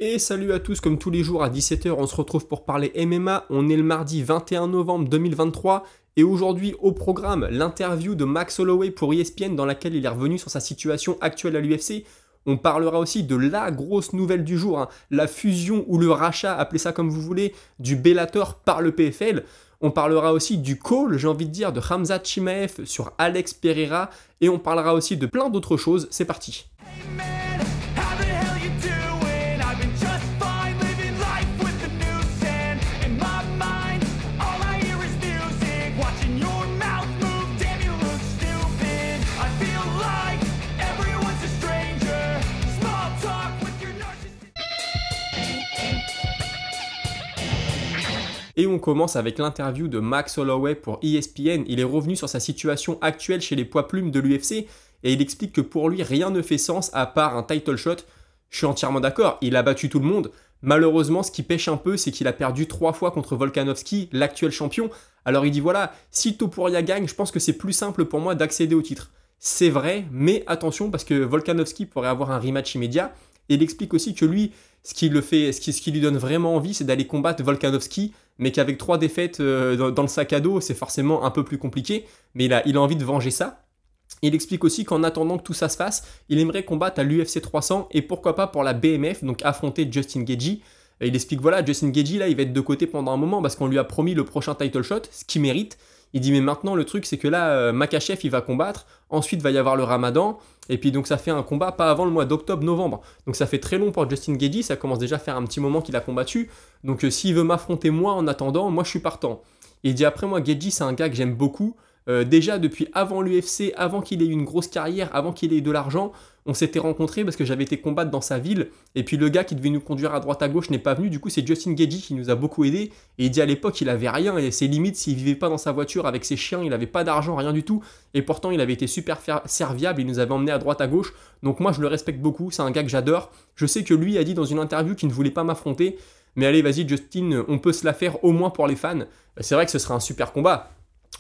Et salut à tous, comme tous les jours à 17 h, on se retrouve pour parler MMA. On est le mardi 21 novembre 2023 et aujourd'hui au programme, l'interview de Max Holloway pour ESPN dans laquelle il est revenu sur sa situation actuelle à l'UFC. On parlera aussi de la grosse nouvelle du jour, la fusion ou le rachat, appelez ça comme vous voulez, du Bellator par le PFL. On parlera aussi du call, j'ai envie de dire, de Khamzat Chimaev sur Alex Pereira et on parlera aussi de plein d'autres choses. C'est parti. Et on commence avec l'interview de Max Holloway pour ESPN. Il est revenu sur sa situation actuelle chez les poids plumes de l'UFC et il explique que pour lui, rien ne fait sens à part un title shot. Je suis entièrement d'accord, il a battu tout le monde. Malheureusement, ce qui pêche un peu, c'est qu'il a perdu 3 fois contre Volkanovski, l'actuel champion. Alors il dit voilà, si Topuria gagne, je pense que c'est plus simple pour moi d'accéder au titre. C'est vrai, mais attention parce que Volkanovski pourrait avoir un rematch immédiat. Et il explique aussi que lui, ce qui lui donne vraiment envie, c'est d'aller combattre Volkanovski, mais qu'avec 3 défaites dans le sac à dos, c'est forcément un peu plus compliqué. Mais il a envie de venger ça. Il explique aussi qu'en attendant que tout ça se fasse, il aimerait combattre à l'UFC 300 et pourquoi pas pour la BMF, donc affronter Justin Gaethje. Et il explique voilà, Justin Gaethje là, il va être de côté pendant un moment parce qu'on lui a promis le prochain title shot, ce qu'il mérite. Il dit mais maintenant le truc c'est que là Makhachev il va combattre, ensuite va y avoir le Ramadan et puis donc ça fait un combat pas avant le mois d'octobre-novembre. Donc ça fait très long pour Justin Gaethje, ça commence déjà à faire un petit moment qu'il a combattu. Donc s'il veut m'affronter moi en attendant, moi je suis partant. Il dit après moi Gaethje c'est un gars que j'aime beaucoup. Déjà depuis avant l'UFC, avant qu'il ait eu une grosse carrière, avant qu'il ait eu de l'argent, on s'était rencontrés parce que j'avais été combattre dans sa ville et puis le gars qui devait nous conduire à droite à gauche n'est pas venu, du coup c'est Justin Gaethje qui nous a beaucoup aidé et il dit à l'époque il avait rien et c'est limite s'il vivait pas dans sa voiture avec ses chiens, il avait pas d'argent, rien du tout et pourtant il avait été super serviable, il nous avait emmené à droite à gauche, donc moi je le respecte beaucoup, c'est un gars que j'adore. Je sais que lui a dit dans une interview qu'il ne voulait pas m'affronter, mais allez vas-y Justin, on peut se la faire au moins pour les fans. C'est vrai que ce serait un super combat.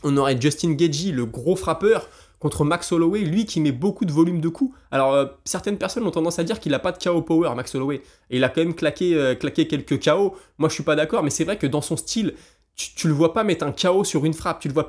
On aurait Justin Gaethje, le gros frappeur, contre Max Holloway, lui qui met beaucoup de volume de coups. Alors, certaines personnes ont tendance à dire qu'il n'a pas de KO power, Max Holloway. Et il a quand même claqué quelques KO. Moi, je suis pas d'accord, mais c'est vrai que dans son style, tu le vois pas mettre un KO sur une frappe. Tu le vois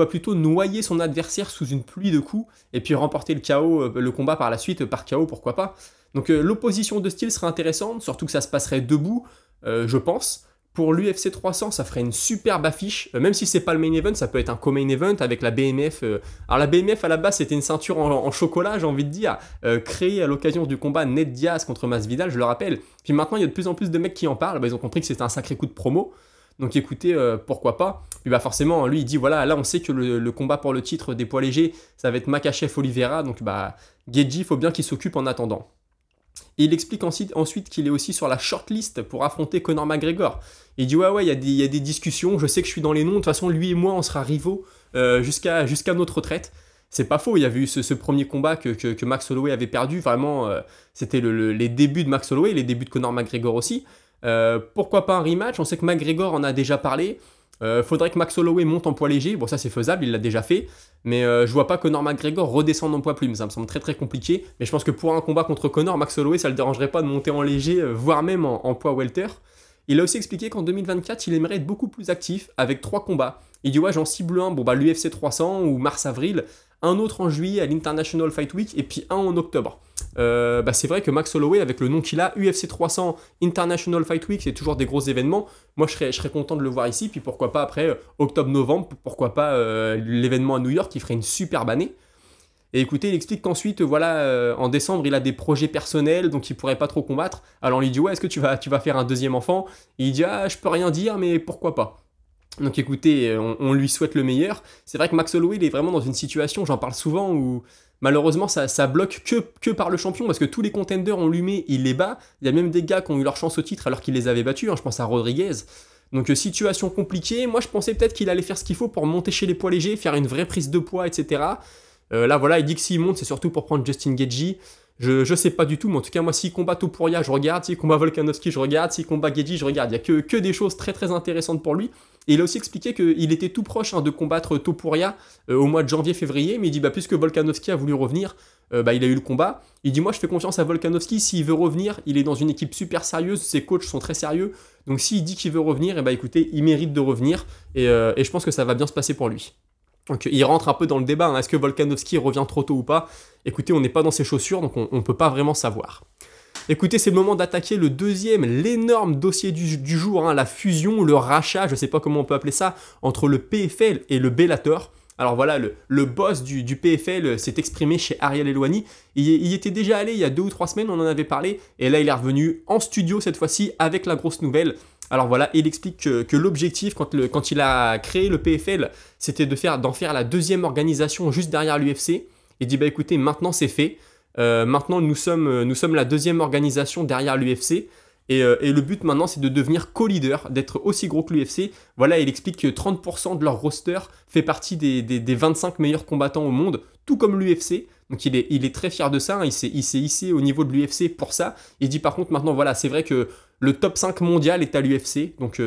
plutôt noyer son adversaire sous une pluie de coups et puis remporter le combat par la suite par KO, pourquoi pas. Donc, l'opposition de style serait intéressante, surtout que ça se passerait debout, je pense. Pour l'UFC 300, ça ferait une superbe affiche, même si c'est pas le main event, ça peut être un co-main event avec la BMF. Alors la BMF à la base c'était une ceinture en chocolat, j'ai envie de dire, créée à l'occasion du combat Ned Diaz contre Masvidal, je le rappelle. Puis maintenant il y a de plus en plus de mecs qui en parlent, ils ont compris que c'était un sacré coup de promo. Donc écoutez, pourquoi pas. Puis forcément, lui il dit voilà, là on sait que le combat pour le titre des poids légers, ça va être Makhachev-Oliveira, donc Gaethje, il faut bien qu'il s'occupe en attendant. Et il explique ensuite qu'il est aussi sur la shortlist pour affronter Conor McGregor. Il dit ouais, il y a des discussions, je sais que je suis dans les noms, de toute façon lui et moi on sera rivaux jusqu'à notre retraite. C'est pas faux, il y avait eu ce premier combat que Max Holloway avait perdu, vraiment c'était les débuts de Max Holloway, les débuts de Conor McGregor aussi. Pourquoi pas un rematch? On sait que McGregor en a déjà parlé. Faudrait que Max Holloway monte en poids léger, bon ça c'est faisable, il l'a déjà fait, mais je vois pas Conor McGregor redescendre en poids plume, ça me semble très très compliqué, mais je pense que pour un combat contre Conor, Max Holloway ça le dérangerait pas de monter en léger, voire même en poids welter. Il a aussi expliqué qu'en 2024 il aimerait être beaucoup plus actif avec 3 combats. Il dit ouais j'en cible un, l'UFC 300 ou mars-avril, un autre en juillet à l'International Fight Week et puis un en octobre. C'est vrai que Max Holloway avec le nom qu'il a, UFC 300, International Fight Week, c'est toujours des gros événements. Moi je serais content de le voir ici, puis pourquoi pas après octobre-novembre, pourquoi pas l'événement à New York qui ferait une superbe année. Et écoutez, il explique qu'ensuite, en décembre, il a des projets personnels, donc il pourrait pas trop combattre. Alors on lui dit ouais, est-ce que tu vas faire un deuxième enfant? Et il dit ah, je peux rien dire, mais pourquoi pas. Donc écoutez, on lui souhaite le meilleur. C'est vrai que Max Holloway, il est vraiment dans une situation, j'en parle souvent, où malheureusement ça bloque que par le champion, parce que tous les contenders, on lui met, il les bat. Il y a même des gars qui ont eu leur chance au titre alors qu'il les avait battus, je pense à Rodriguez. Donc situation compliquée, moi je pensais peut-être qu'il allait faire ce qu'il faut pour monter chez les poids légers, faire une vraie prise de poids, etc. Là voilà, il dit que s'il monte, c'est surtout pour prendre Justin Gaethje. Je sais pas du tout, mais en tout cas, moi, s'il combat Topuria, je regarde. S'il combat Volkanovski, je regarde. S'il combat Gaethje, je regarde. Il y a que des choses très très intéressantes pour lui. Et il a aussi expliqué qu'il était tout proche de combattre Topuria au mois de janvier-février, mais il dit puisque Volkanovski a voulu revenir, il a eu le combat. Il dit moi je fais confiance à Volkanovski, s'il veut revenir, il est dans une équipe super sérieuse, ses coachs sont très sérieux, donc s'il dit qu'il veut revenir, écoutez, il mérite de revenir, et je pense que ça va bien se passer pour lui. Donc il rentre un peu dans le débat, hein. Est-ce que Volkanovski revient trop tôt ou pas? Écoutez, on n'est pas dans ses chaussures, donc on ne peut pas vraiment savoir. Écoutez, c'est le moment d'attaquer le deuxième, l'énorme dossier du jour, hein, la fusion, le rachat, je ne sais pas comment on peut appeler ça, entre le PFL et le Bellator. Alors voilà, le boss du PFL s'est exprimé chez Ariel Helwani. Il y était déjà allé il y a 2 ou 3 semaines, on en avait parlé, et là il est revenu en studio cette fois-ci avec la grosse nouvelle. Alors voilà, il explique que l'objectif quand il a créé le PFL, c'était d'en faire la deuxième organisation juste derrière l'UFC. Il dit écoutez, maintenant c'est fait. Maintenant nous sommes la deuxième organisation derrière l'UFC. Et le but maintenant, c'est de devenir co-leader, d'être aussi gros que l'UFC. Voilà, il explique que 30% de leur roster fait partie des 25 meilleurs combattants au monde, tout comme l'UFC. Donc il est très fier de ça, hein. Il s'est hissé au niveau de l'UFC pour ça. Il dit par contre maintenant, voilà, c'est vrai que le top 5 mondial est à l'UFC, donc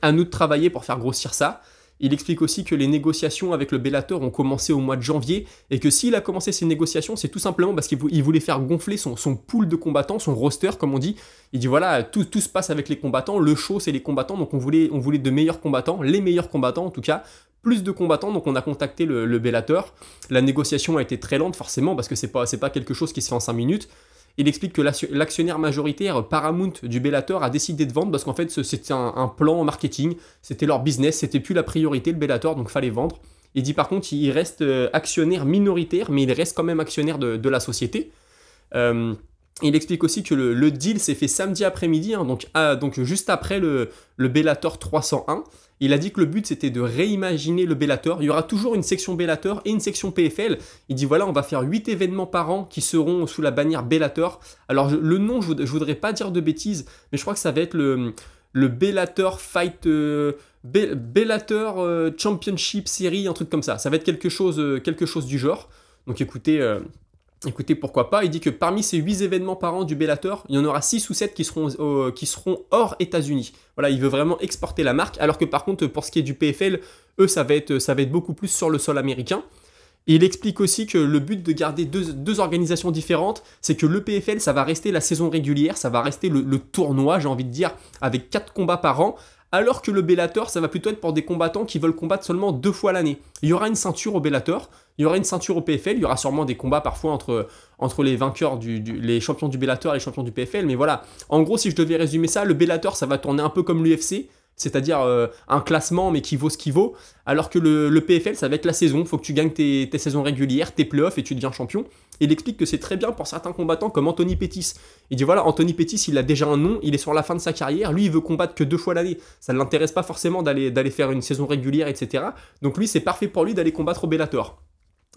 à nous de travailler pour faire grossir ça. Il explique aussi que les négociations avec le Bellator ont commencé au mois de janvier et que s'il a commencé ces négociations, c'est tout simplement parce qu'il voulait faire gonfler son pool de combattants, son roster comme on dit. Il dit voilà, tout se passe avec les combattants, le show c'est les combattants, donc on voulait de meilleurs combattants, les meilleurs combattants en tout cas, plus de combattants, donc on a contacté le Bellator. La négociation a été très lente forcément parce que c'est pas quelque chose qui se fait en 5 minutes. Il explique que l'actionnaire majoritaire Paramount du Bellator a décidé de vendre parce qu'en fait c'était un plan marketing, c'était leur business, c'était plus la priorité le Bellator, donc fallait vendre. Il dit par contre il reste actionnaire minoritaire, mais il reste quand même actionnaire de la société. Il explique aussi que le deal s'est fait samedi après-midi, hein, donc juste après le Bellator 301. Il a dit que le but c'était de réimaginer le Bellator. Il y aura toujours une section Bellator et une section PFL. Il dit voilà, on va faire 8 événements par an qui seront sous la bannière Bellator. Alors le nom, je voudrais pas dire de bêtises, mais je crois que ça va être le Bellator Fight... Bellator Championship Series, un truc comme ça. Ça va être quelque chose du genre. Donc écoutez, pourquoi pas. Il dit que parmi ces 8 événements par an du Bellator, il y en aura 6 ou 7 qui seront hors États-Unis. Voilà, il veut vraiment exporter la marque, alors que par contre, pour ce qui est du PFL, eux, ça va être beaucoup plus sur le sol américain. Et il explique aussi que le but de garder deux organisations différentes, c'est que le PFL, ça va rester la saison régulière, ça va rester le tournoi, j'ai envie de dire, avec 4 combats par an, alors que le Bellator, ça va plutôt être pour des combattants qui veulent combattre seulement 2 fois l'année. Il y aura une ceinture au Bellator, il y aura une ceinture au PFL, il y aura sûrement des combats parfois entre les vainqueurs, les champions du Bellator et les champions du PFL, mais voilà. En gros, si je devais résumer ça, le Bellator, ça va tourner un peu comme l'UFC, c'est-à-dire un classement mais qui vaut ce qu'il vaut, alors que le PFL, ça va être la saison, il faut que tu gagnes tes saisons régulières, tes playoffs et tu deviens champion. Il explique que c'est très bien pour certains combattants comme Anthony Pettis. Il dit voilà, Anthony Pettis, il a déjà un nom, il est sur la fin de sa carrière, lui il veut combattre que 2 fois l'année, ça ne l'intéresse pas forcément d'aller faire une saison régulière, etc. Donc lui, c'est parfait pour lui d'aller combattre au Bellator.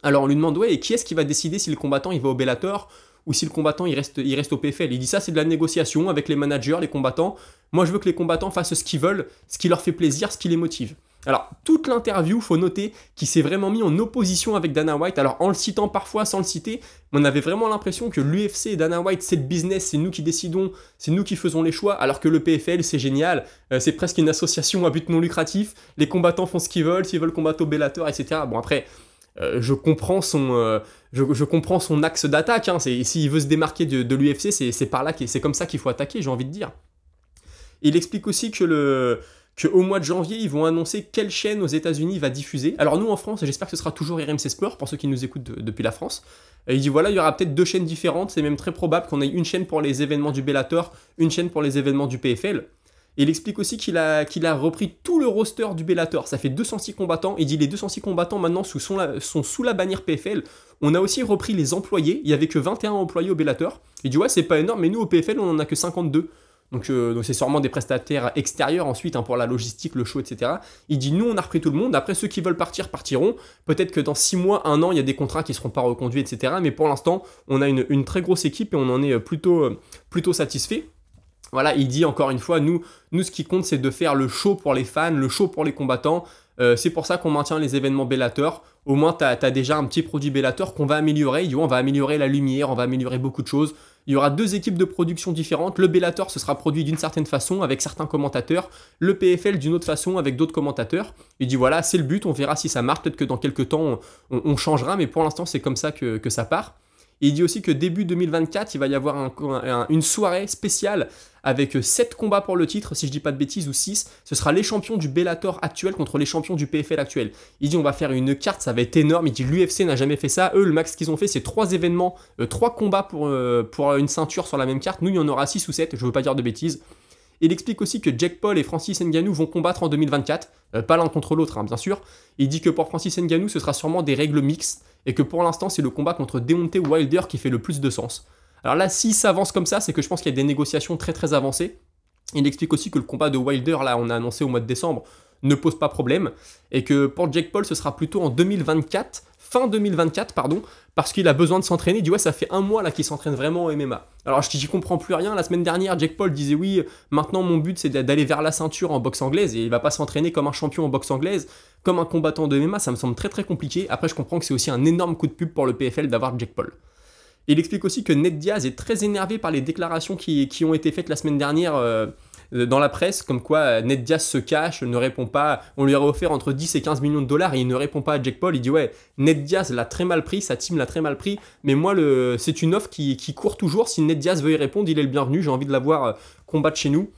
Alors on lui demande ouais, et qui est-ce qui va décider si le combattant il va au Bellator ou si le combattant il reste au PFL. Il dit ça, c'est de la négociation avec les managers, les combattants. Moi je veux que les combattants fassent ce qu'ils veulent, ce qui leur fait plaisir, ce qui les motive. Alors toute l'interview, faut noter qu'il s'est vraiment mis en opposition avec Dana White. Alors en le citant parfois, sans le citer, on avait vraiment l'impression que l'UFC et Dana White c'est le business, c'est nous qui décidons, c'est nous qui faisons les choix, alors que le PFL c'est génial, c'est presque une association à but non lucratif, les combattants font ce qu'ils veulent, s'ils veulent combattre au Bellator, etc. Bon après... je comprends son axe d'attaque, hein. S'il veut se démarquer de l'UFC, c'est comme ça qu'il faut attaquer, j'ai envie de dire. Il explique aussi qu'au mois de janvier, ils vont annoncer quelle chaîne aux États-Unis va diffuser. Alors nous en France, j'espère que ce sera toujours RMC Sport pour ceux qui nous écoutent depuis la France. Et il dit voilà, il y aura peut-être 2 chaînes différentes, c'est même très probable qu'on ait une chaîne pour les événements du Bellator, une chaîne pour les événements du PFL. Et il explique aussi qu'il a repris tout le roster du Bellator. Ça fait 206 combattants. Il dit les 206 combattants maintenant sont sous la bannière PFL. On a aussi repris les employés. Il n'y avait que 21 employés au Bellator. Il dit ouais, c'est pas énorme, mais nous au PFL, on en a que 52. Donc c'est sûrement des prestataires extérieurs ensuite, hein, pour la logistique, le show, etc. Il dit nous on a repris tout le monde. Après ceux qui veulent partir partiront. Peut-être que dans 6 mois, 1 an, il y a des contrats qui ne seront pas reconduits, etc. Mais pour l'instant, on a une très grosse équipe et on en est plutôt satisfait. Voilà, il dit encore une fois, nous ce qui compte, c'est de faire le show pour les fans, le show pour les combattants. C'est pour ça qu'on maintient les événements Bellator. Au moins, tu as déjà un petit produit Bellator qu'on va améliorer. Il dit, on va améliorer la lumière, on va améliorer beaucoup de choses. Il y aura 2 équipes de production différentes. Le Bellator, ce sera produit d'une certaine façon avec certains commentateurs. Le PFL d'une autre façon avec d'autres commentateurs. Il dit, voilà, c'est le but, on verra si ça marche. Peut-être que dans quelques temps, on changera, mais pour l'instant, c'est comme ça que ça part. Et il dit aussi que début 2024, il va y avoir une soirée spéciale avec 7 combats pour le titre, si je dis pas de bêtises, ou 6. Ce sera les champions du Bellator actuel contre les champions du PFL actuel. Il dit on va faire une carte, ça va être énorme. Il dit l'UFC n'a jamais fait ça. Eux, le max qu'ils ont fait, c'est 3 événements, 3 combats pour une ceinture sur la même carte. Nous, il y en aura 6 ou 7, je veux pas dire de bêtises. Il explique aussi que Jake Paul et Francis Ngannou vont combattre en 2024, pas l'un contre l'autre, hein, bien sûr. Il dit que pour Francis Ngannou, ce sera sûrement des règles mixtes, et que pour l'instant, c'est le combat contre Deontay Wilder qui fait le plus de sens. Alors là, si ça avance comme ça, c'est que je pense qu'il y a des négociations très très avancées. Il explique aussi que le combat de Wilder, là, on a annoncé au mois de décembre, ne pose pas problème, et que pour Jake Paul, ce sera plutôt en 2024, fin 2024, pardon, parce qu'il a besoin de s'entraîner. Il dit ouais, ça fait un mois là qu'il s'entraîne vraiment au MMA. Alors j'y comprends plus rien. La semaine dernière, Jake Paul disait oui, maintenant mon but c'est d'aller vers la ceinture en boxe anglaise, et il va pas s'entraîner comme un champion en boxe anglaise, comme un combattant de MMA. Ça me semble très très compliqué. Après, je comprends que c'est aussi un énorme coup de pub pour le PFL d'avoir Jake Paul. Il explique aussi que Ned Diaz est très énervé par les déclarations qui ont été faites la semaine dernière dans la presse, comme quoi Ned Diaz se cache, ne répond pas, on lui aurait offert entre 10 et 15 millions de dollars et il ne répond pas à Jake Paul. Il dit ouais, Ned Diaz l'a très mal pris, sa team l'a très mal pris, mais moi c'est une offre qui court toujours. Si Ned Diaz veut y répondre, il est le bienvenu, j'ai envie de l'avoir combattre chez nous.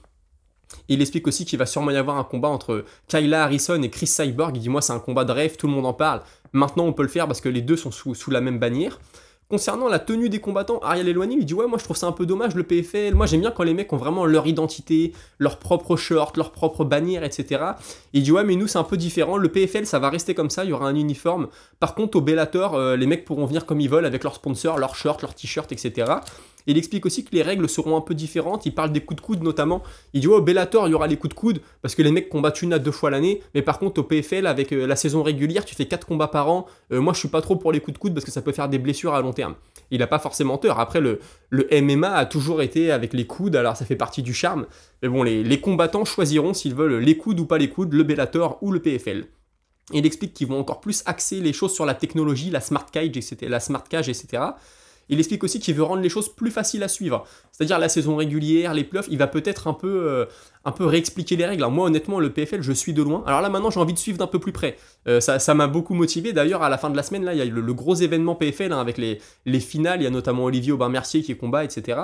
Il explique aussi qu'il va sûrement y avoir un combat entre Kayla Harrison et Chris Cyborg. Il dit moi c'est un combat de rêve, tout le monde en parle, maintenant on peut le faire parce que les deux sont sous la même bannière. Concernant la tenue des combattants, Ariel Helwani lui dit ouais, moi je trouve ça un peu dommage le PFL, moi j'aime bien quand les mecs ont vraiment leur identité, leur propre short, leur propre bannière, etc. Il dit ouais, mais nous c'est un peu différent, le PFL ça va rester comme ça, il y aura un uniforme. Par contre au Bellator, les mecs pourront venir comme ils veulent avec leurs sponsors, leurs shorts, leurs t-shirts, etc. Il explique aussi que les règles seront un peu différentes. Il parle des coups de coude notamment. Il dit ouais, au Bellator il y aura les coups de coude parce que les mecs combattent 1 à 2 fois l'année, mais par contre au PFL avec la saison régulière tu fais 4 combats par an. Moi je suis pas trop pour les coups de coude parce que ça peut faire des blessures à long terme. Il n'a pas forcément tort. Après, le MMA a toujours été avec les coudes, alors ça fait partie du charme. Mais bon, les combattants choisiront s'ils veulent les coudes ou pas les coudes, le Bellator ou le PFL. Il explique qu'ils vont encore plus axer les choses sur la technologie, la smart cage, etc. Il explique aussi qu'il veut rendre les choses plus faciles à suivre. C'est-à-dire la saison régulière, les playoffs, il va peut-être un peu réexpliquer les règles. Alors moi honnêtement, le PFL, je suis de loin. Alors là maintenant, j'ai envie de suivre d'un peu plus près. Ça m'a beaucoup motivé. D'ailleurs, à la fin de la semaine, là, il y a le gros événement PFL hein, avec les finales. Il y a notamment Olivier Aubin-Mercier qui combat, etc.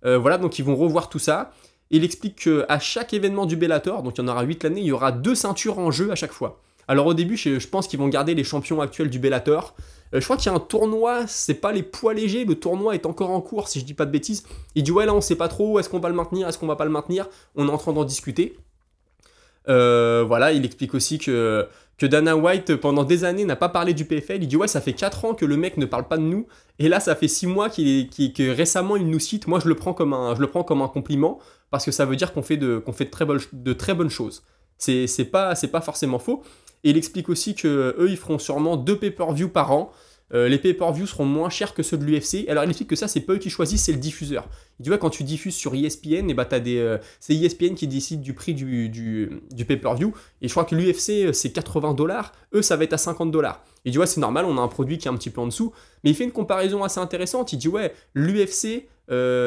Voilà, donc ils vont revoir tout ça. Il explique qu'à chaque événement du Bellator, donc il y en aura 8 l'année, il y aura 2 ceintures en jeu à chaque fois. Alors au début, je pense qu'ils vont garder les champions actuels du Bellator. Je crois qu'il y a un tournoi, c'est pas les poids légers, le tournoi est encore en cours si je dis pas de bêtises. Il dit ouais là on sait pas trop, est-ce qu'on va le maintenir, est-ce qu'on va pas le maintenir, on est en train d'en discuter. Voilà, il explique aussi que Dana White pendant des années n'a pas parlé du PFL. Il dit ouais ça fait 4 ans que le mec ne parle pas de nous, et là ça fait 6 mois que récemment il nous cite. Moi je le prends comme un compliment, parce que ça veut dire qu'on fait de très bonnes choses. C'est pas forcément faux. Et il explique aussi qu'eux, ils feront sûrement 2 pay-per-view par an. Les pay-per-view seront moins chers que ceux de l'UFC. Alors il explique que ça, c'est pas eux qui choisissent, c'est le diffuseur. Il dit ouais, quand tu diffuses sur ESPN, et bah, c'est ESPN qui décide du prix du pay-per-view. Et je crois que l'UFC, c'est 80 $. Eux, ça va être à 50 $. Il dit ouais, c'est normal, on a un produit qui est un petit peu en dessous. Mais il fait une comparaison assez intéressante. Il dit ouais, l'UFC,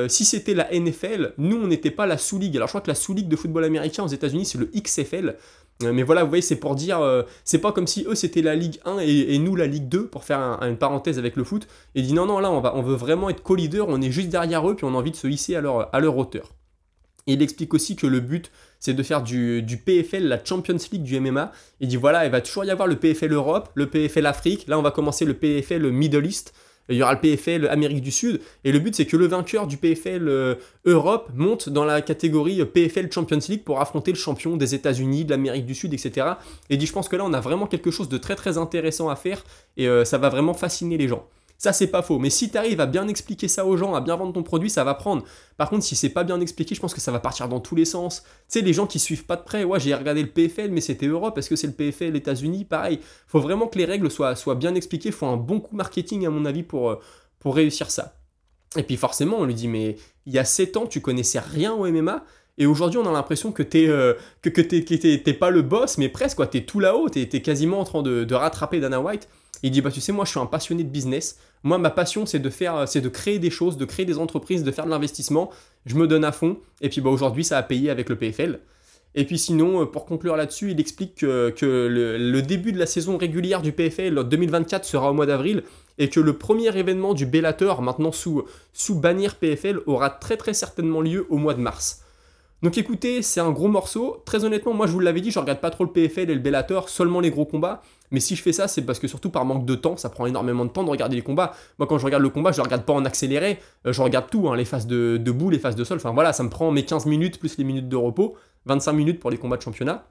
si c'était la NFL, nous, on n'était pas la sous-ligue. Alors je crois que la sous-ligue de football américain aux États-Unis, c'est le XFL. Mais voilà, vous voyez, c'est pour dire, c'est pas comme si eux c'était la Ligue 1 et nous la Ligue 2, pour faire une parenthèse avec le foot. Et il dit non, là on veut vraiment être co-leader, on est juste derrière eux, puis on a envie de se hisser à leur hauteur. Et il explique aussi que le but, c'est de faire du PFL, la Champions League du MMA. Il dit voilà, il va toujours y avoir le PFL Europe, le PFL Afrique, là on va commencer le PFL Middle East. Il y aura le PFL Amérique du Sud, et le but c'est que le vainqueur du PFL Europe monte dans la catégorie PFL Champions League pour affronter le champion des États-Unis, de l'Amérique du Sud, etc. Et dit je pense que là on a vraiment quelque chose de très très intéressant à faire, et ça va vraiment fasciner les gens. Ça, c'est pas faux. Mais si tu arrives à bien expliquer ça aux gens, à bien vendre ton produit, ça va prendre. Par contre, si c'est pas bien expliqué, je pense que ça va partir dans tous les sens. Tu sais, les gens qui suivent pas de près, ouais, j'ai regardé le PFL, mais c'était Europe, est-ce que c'est le PFL États-Unis? Pareil. Faut vraiment que les règles soient bien expliquées. Faut un bon coup marketing, à mon avis, pour réussir ça. Et puis forcément, on lui dit, mais il y a 7 ans, tu connaissais rien au MMA. Et aujourd'hui, on a l'impression que t'es pas le boss, mais presque, quoi. T'es tout là-haut, t'es quasiment en train de rattraper Dana White. Il dit, bah tu sais, moi je suis un passionné de business. Moi, ma passion, c'est de créer des choses, de créer des entreprises, de faire de l'investissement. Je me donne à fond. Et puis bah, aujourd'hui, ça a payé avec le PFL. Et puis sinon, pour conclure là-dessus, il explique que le début de la saison régulière du PFL 2024 sera au mois d'avril, et que le premier événement du Bellator, maintenant sous bannière PFL, aura très très certainement lieu au mois de mars. Donc écoutez, c'est un gros morceau. Très honnêtement, moi je vous l'avais dit, je regarde pas trop le PFL et le Bellator, seulement les gros combats. Mais si je fais ça, c'est parce que surtout par manque de temps, ça prend énormément de temps de regarder les combats. Moi quand je regarde le combat, je le regarde pas en accéléré, je regarde tout, hein, les phases de debout, les phases de sol. Enfin voilà, ça me prend mes 15 minutes plus les minutes de repos, 25 minutes pour les combats de championnat.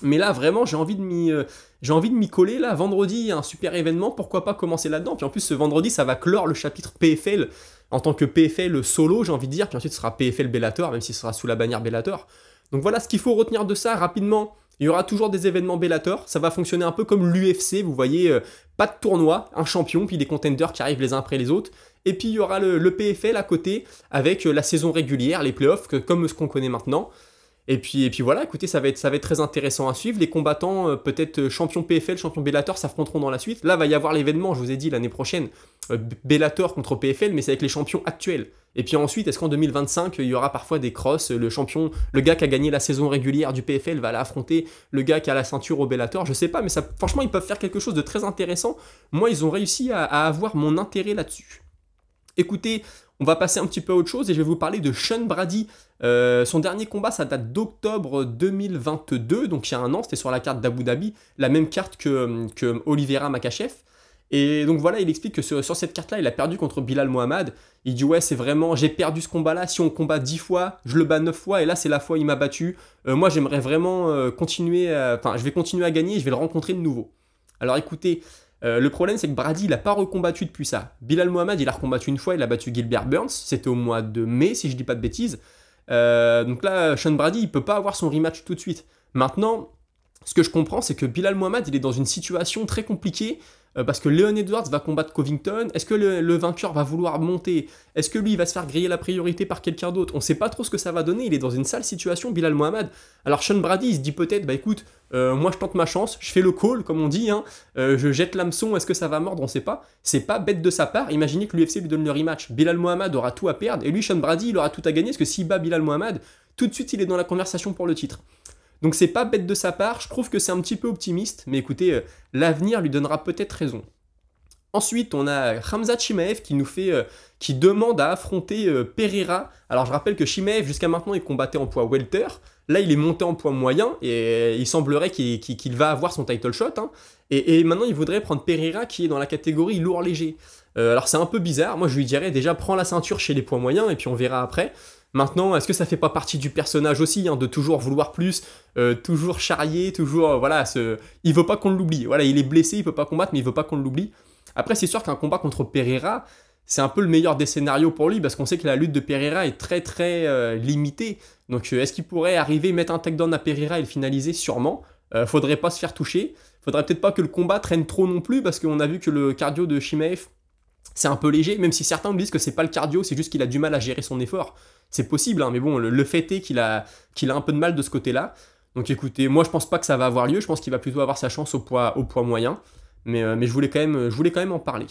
Mais là, vraiment, j'ai envie de m'y coller. Là, vendredi, il y a un super événement. Pourquoi pas commencer là-dedans? Puis en plus, ce vendredi, ça va clore le chapitre PFL en tant que PFL solo, j'ai envie de dire. Puis ensuite, ce sera PFL Bellator, même si ce sera sous la bannière Bellator. Donc voilà ce qu'il faut retenir de ça rapidement. Il y aura toujours des événements Bellator. Ça va fonctionner un peu comme l'UFC. Vous voyez, pas de tournoi, un champion, puis des contenders qui arrivent les uns après les autres. Et puis il y aura le PFL à côté avec la saison régulière, les playoffs, comme ce qu'on connaît maintenant. Et puis voilà, écoutez, ça va être très intéressant à suivre. Les combattants, peut-être champion PFL, champion Bellator, s'affronteront dans la suite. Là, va y avoir l'événement, je vous ai dit, l'année prochaine, Bellator contre PFL, mais c'est avec les champions actuels. Et puis ensuite, est-ce qu'en 2025, il y aura parfois des crosses, le gars qui a gagné la saison régulière du PFL va aller affronter le gars qui a la ceinture au Bellator? Je sais pas, mais ça, franchement, ils peuvent faire quelque chose de très intéressant. Moi, ils ont réussi à avoir mon intérêt là-dessus. Écoutez, on va passer un petit peu à autre chose et je vais vous parler de Sean Brady. Son dernier combat, ça date d'octobre 2022, donc il y a un an, c'était sur la carte d'Abu Dhabi, la même carte que Oliveira Makhachev. Et donc voilà, il explique que sur cette carte-là, il a perdu contre Bilal Mohamed. Il dit ouais, c'est vraiment, j'ai perdu ce combat-là, si on combat 10 fois, je le bats 9 fois, et là c'est la fois où il m'a battu. Moi j'aimerais vraiment continuer, je vais continuer à gagner, je vais le rencontrer de nouveau. Alors écoutez, le problème c'est que Brady il n'a pas recombattu depuis ça. Bilal Mohamed il a recombattu une fois, il a battu Gilbert Burns, c'était au mois de mai si je dis pas de bêtises. Donc là, Sean Brady il peut pas avoir son rematch tout de suite. Maintenant, ce que je comprends c'est que Bilal Mohamed il est dans une situation très compliquée. Parce que Leon Edwards va combattre Covington, est-ce que le vainqueur va vouloir monter? Est-ce que lui il va se faire griller la priorité par quelqu'un d'autre? On sait pas trop ce que ça va donner, il est dans une sale situation, Bilal Mohamed. Alors Sean Brady il se dit peut-être, bah écoute, moi je tente ma chance, je fais le call comme on dit, hein, je jette l'hameçon, est-ce que ça va mordre? On sait pas. C'est pas bête de sa part, imaginez que l'UFC lui donne le rematch. Bilal Mohamed aura tout à perdre, et lui Sean Brady il aura tout à gagner, parce que s'il bat Bilal Mohamed, tout de suite il est dans la conversation pour le titre. Donc c'est pas bête de sa part, je trouve que c'est un petit peu optimiste, mais écoutez, l'avenir lui donnera peut-être raison. Ensuite, on a Khamzat Chimaev qui demande à affronter Pereira. Alors, je rappelle que Chimaev, jusqu'à maintenant, il combattait en poids welter. Là, il est monté en poids moyen et il semblerait qu'il va avoir son title shot. Hein. Et maintenant, il voudrait prendre Pereira qui est dans la catégorie lourd léger. Alors, c'est un peu bizarre. Moi, je lui dirais déjà, prends la ceinture chez les poids moyens et puis on verra après. Maintenant, est-ce que ça fait pas partie du personnage aussi, hein, de toujours vouloir plus, toujours charrier, toujours, voilà, il veut pas qu'on l'oublie. Voilà, il est blessé, il peut pas combattre, mais il veut pas qu'on l'oublie. Après, c'est sûr qu'un combat contre Pereira, c'est un peu le meilleur des scénarios pour lui, parce qu'on sait que la lutte de Pereira est très très limitée. Donc est-ce qu'il pourrait arriver, mettre un takedown à Pereira et le finaliser? Sûrement. Faudrait pas se faire toucher. Faudrait peut-être pas que le combat traîne trop non plus, parce qu'on a vu que le cardio de Chimaev, c'est un peu léger, même si certains me disent que c'est pas le cardio, c'est juste qu'il a du mal à gérer son effort. C'est possible, hein, mais bon, le fait est qu'il a un peu de mal de ce côté-là. Donc écoutez, moi je pense pas que ça va avoir lieu, je pense qu'il va plutôt avoir sa chance au poids moyen. Mais je voulais quand même en parler.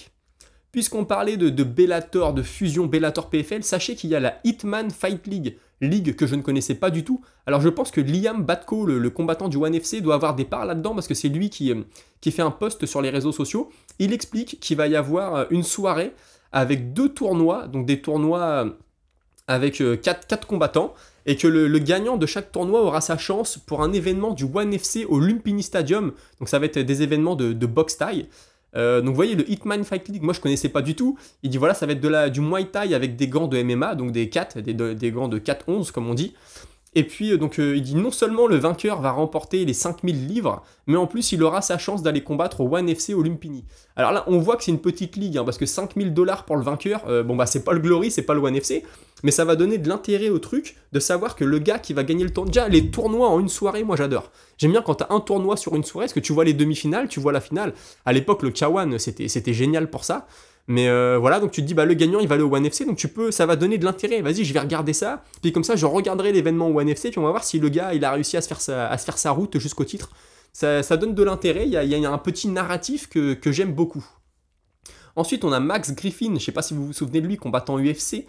Puisqu'on parlait de Bellator, de fusion Bellator PFL, sachez qu'il y a la Hitman Fight League, ligue que je ne connaissais pas du tout. Alors je pense que Liam Batko, le combattant du ONE FC, doit avoir des parts là-dedans parce que c'est lui qui fait un post sur les réseaux sociaux. Il explique qu'il va y avoir une soirée avec 2 tournois, donc des tournois avec 4 combattants, et que le gagnant de chaque tournoi aura sa chance pour un événement du ONE FC au Lumpini Stadium. Donc ça va être des événements de boxe thaï. Donc vous voyez, le Hitman Fight League, moi je connaissais pas du tout. Il dit voilà, ça va être du Muay Thai avec des gants de MMA, donc des gants de 4-11 comme on dit. Et puis il dit non seulement le vainqueur va remporter les 5000 livres, mais en plus il aura sa chance d'aller combattre au ONE FC au Lumpini. Alors là on voit que c'est une petite ligue, hein, parce que 5000 $ pour le vainqueur, c'est pas le Glory, c'est pas le ONE FC, mais ça va donner de l'intérêt au truc de savoir que le gars qui va gagner le tournoi, déjà les tournois en une soirée, moi j'adore. J'aime bien quand t'as un tournoi sur une soirée, parce que tu vois les demi-finales, tu vois la finale. À l'époque le K1 c'était génial pour ça. Mais voilà, donc tu te dis, le gagnant, il va aller au ONE FC, donc ça va donner de l'intérêt. Vas-y, je vais regarder ça, puis comme ça, je regarderai l'événement au ONE FC, puis on va voir si le gars, il a réussi à se faire sa route jusqu'au titre. Ça donne de l'intérêt, il y a un petit narratif que j'aime beaucoup. Ensuite, on a Max Griffin, je sais pas si vous vous souvenez de lui, combattant UFC,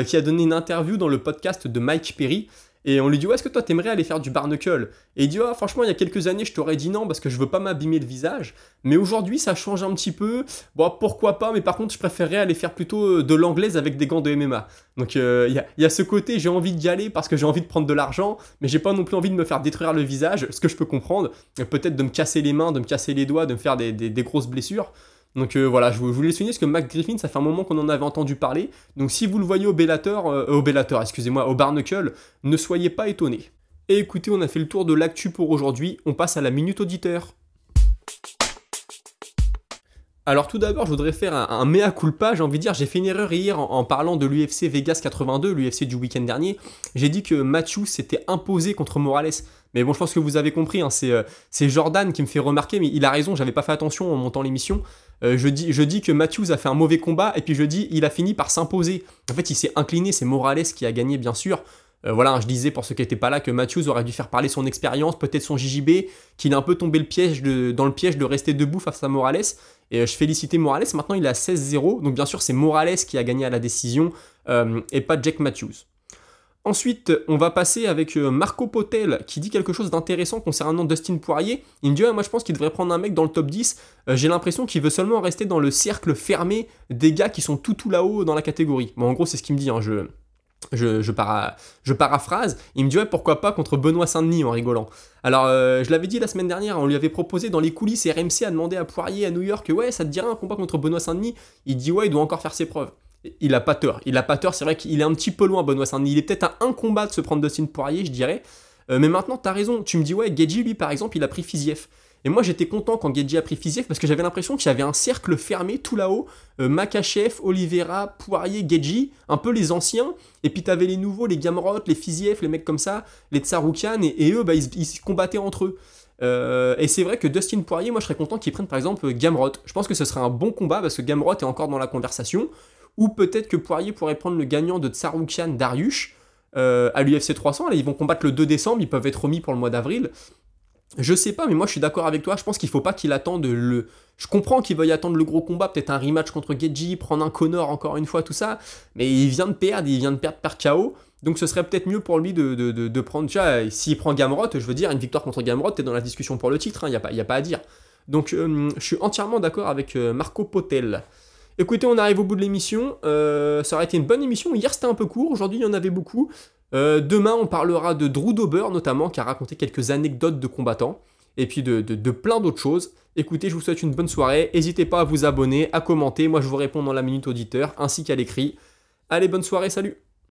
qui a donné une interview dans le podcast de Mike Perry. Et on lui dit, ouais, est-ce que toi t'aimerais aller faire du barnacle? Et il dit, ah, franchement, il y a quelques années, je t'aurais dit non parce que je veux pas m'abîmer le visage. Mais aujourd'hui, ça change un petit peu. Bon, pourquoi pas, mais par contre, je préférerais aller faire plutôt de l'anglaise avec des gants de MMA. Donc, il y a ce côté, j'ai envie d'y aller parce que j'ai envie de prendre de l'argent, mais j'ai pas non plus envie de me faire détruire le visage, ce que je peux comprendre. Peut-être de me casser les mains, de me casser les doigts, de me faire des grosses blessures. Donc voilà, je voulais souligner parce que Mac Griffin, ça fait un moment qu'on en avait entendu parler. Donc si vous le voyez excusez-moi, au Barnacle, ne soyez pas étonnés. Et écoutez, on a fait le tour de l'actu pour aujourd'hui, on passe à la minute auditeur. Alors tout d'abord, je voudrais faire un mea culpa, j'ai envie de dire, j'ai fait une erreur hier en parlant de l'UFC Vegas 82, l'UFC du week-end dernier. J'ai dit que Matthews s'était imposé contre Morales. Mais bon, je pense que vous avez compris, hein, c'est Jordan qui me fait remarquer, mais il a raison, j'avais pas fait attention en montant l'émission. Je dis que Matthews a fait un mauvais combat, et puis je dis il a fini par s'imposer. En fait, il s'est incliné, c'est Morales qui a gagné, bien sûr. Voilà, je disais pour ceux qui n'étaient pas là que Matthews aurait dû faire parler son expérience, peut-être son JJB, qu'il a un peu tombé dans le piège de rester debout face à Morales. Et je félicitais Morales, maintenant il est à 16-0, donc bien sûr c'est Morales qui a gagné à la décision et pas Jake Matthews. Ensuite, on va passer avec Marco Potel qui dit quelque chose d'intéressant concernant Dustin Poirier. Il me dit, ouais, moi je pense qu'il devrait prendre un mec dans le top 10. J'ai l'impression qu'il veut seulement rester dans le cercle fermé des gars qui sont tout là-haut dans la catégorie. Bon, en gros, c'est ce qu'il me dit, hein, je paraphrase. Il me dit, ouais, pourquoi pas contre Benoît Saint-Denis en rigolant. Alors, je l'avais dit la semaine dernière, on lui avait proposé dans les coulisses, et RMC a demandé à Poirier à New York, ouais, ça te dirait un combat contre Benoît Saint-Denis? Il dit, ouais, il doit encore faire ses preuves. Il a pas tort, c'est vrai qu'il est un petit peu loin, Benoît Saint-Denis. Il est peut-être à un combat de se prendre Dustin Poirier, je dirais. Mais maintenant, t'as raison, tu me dis, ouais, Gaethje, lui, par exemple, il a pris Fiziev. Et moi, j'étais content quand Gaethje a pris Fiziev parce que j'avais l'impression qu'il y avait un cercle fermé tout là-haut. Makhachev, Oliveira, Poirier, Gaethje, un peu les anciens. Et puis t'avais les nouveaux, les Gamrot, les Fiziev, les mecs comme ça, les Tsaroukian, et eux, bah, ils se combattaient entre eux. Et c'est vrai que Dustin Poirier, moi, je serais content qu'il prenne par exemple Gamrot. Je pense que ce serait un bon combat parce que Gamrot est encore dans la conversation. Ou peut-être que Poirier pourrait prendre le gagnant de Tsaroukian, Dariush, à l'UFC 300. Là, ils vont combattre le 2 décembre, ils peuvent être remis pour le mois d'avril. Je sais pas, mais moi je suis d'accord avec toi, je pense qu'il faut pas qu'il attende le... Je comprends qu'il veuille attendre le gros combat, peut-être un rematch contre Gaethje, prendre un Conor encore une fois, tout ça, mais il vient de perdre par KO, donc ce serait peut-être mieux pour lui de prendre... Déjà, s'il prend Gamrot, je veux dire, une victoire contre Gamrot, t'es dans la discussion pour le titre, y a pas à dire. Donc je suis entièrement d'accord avec Marco Potel. Écoutez, on arrive au bout de l'émission, ça aurait été une bonne émission, hier c'était un peu court, aujourd'hui il y en avait beaucoup. Demain on parlera de Drew Dober notamment, qui a raconté quelques anecdotes de combattants, et puis de plein d'autres choses. Écoutez, je vous souhaite une bonne soirée, n'hésitez pas à vous abonner, à commenter, moi je vous réponds dans la minute auditeur, ainsi qu'à l'écrit. Allez, bonne soirée, salut!